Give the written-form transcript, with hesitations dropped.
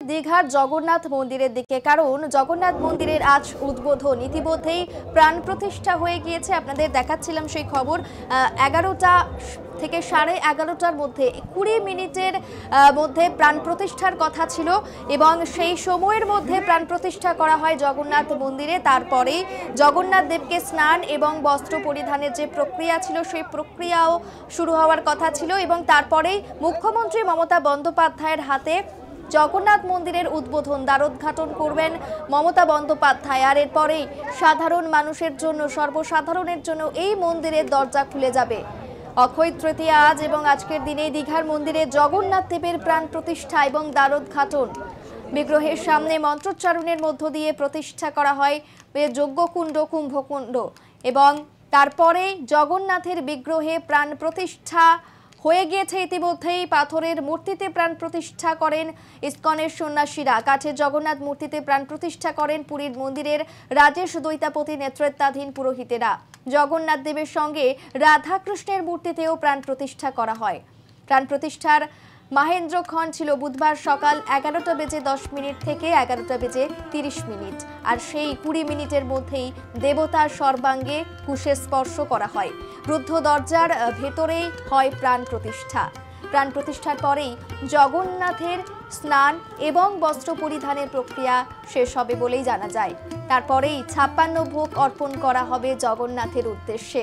দীঘার জগন্নাথ মন্দিরের দিকে, কারণ জগন্নাথ মন্দিরের আজ উদ্বোধন। ইতিমধ্যেই প্রাণ প্রতিষ্ঠা হয়ে গিয়েছে। আপনাদের দেখাচ্ছিলাম সেই খবর। 11টা থেকে 11:30টার মধ্যে 20 মিনিটের মধ্যে প্রাণ প্রতিষ্ঠার কথা ছিল এবং সেই সময়ের মধ্যে প্রাণ প্রতিষ্ঠা করা হয় জগন্নাথ মন্দিরে। তারপরেই জগন্নাথ দেবকে স্নান এবং বস্ত্র পরিধানের যে প্রক্রিয়া ছিল সেই প্রক্রিয়াও শুরু হওয়ার কথা ছিল এবং তারপরেই মুখ্যমন্ত্রী মমতা বন্দ্যোপাধ্যায়ের হাতে জগন্নাথ মন্দিরের উদ্বোধন, দ্বারোদ্ঘাটন করবেন মমতা বন্দ্যোপাধ্যায়। আর এরপরেই সাধারণ মানুষের জন্য, সর্বসাধারণের জন্য এই মন্দিরের দরজা খুলে যাবে। অক্ষয় তৃতীয়া আজ এবং আজকের দিনে দীঘার মন্দিরে জগন্নাথ দেবের প্রাণ প্রতিষ্ঠা এবং দ্বারোদ্ঘাটন। বিগ্রহের সামনে মন্ত্রোচ্চারণের মধ্য দিয়ে প্রতিষ্ঠা করা হয় যজ্ঞকুণ্ড, কুম্ভকুণ্ড এবং তারপরে জগন্নাথের বিগ্রহে প্রাণ প্রতিষ্ঠা হয়ে গিয়েছে। ইতিমধ্যেই পাথরের মূর্তিতে প্রাণ প্রতিষ্ঠা করেন ইসকনের সন্ন্যাসীরা, কাঠের জগন্নাথ মূর্তিতে প্রাণ প্রতিষ্ঠা করেন পুরীর মন্দিরের রাজেশ দৈতাপতি নেতৃত্বাধীন পুরোহিতেরা। জগন্নাথ দেবের সঙ্গে রাধাকৃষ্ণের মূর্তিতেও প্রাণ প্রতিষ্ঠা করা হয়। প্রাণ প্রতিষ্ঠার মাহেন্দ্রক্ষণ ছিল বুধবার সকাল 11:10 থেকে 11:30, আর সেই 20 মিনিটের মধ্যেই দেবতার সর্বাঙ্গে কুশে স্পর্শ করা হয়। রুদ্ধ দরজার ভেতরেই হয় প্রাণ প্রতিষ্ঠা। প্রাণ প্রতিষ্ঠার পরেই জগন্নাথের স্নান এবং বস্ত্র পরিধানের প্রক্রিয়া শেষ হবে বলেই জানা যায়। তারপরেই 56 ভোগ অর্পণ করা হবে জগন্নাথের উদ্দেশ্যে।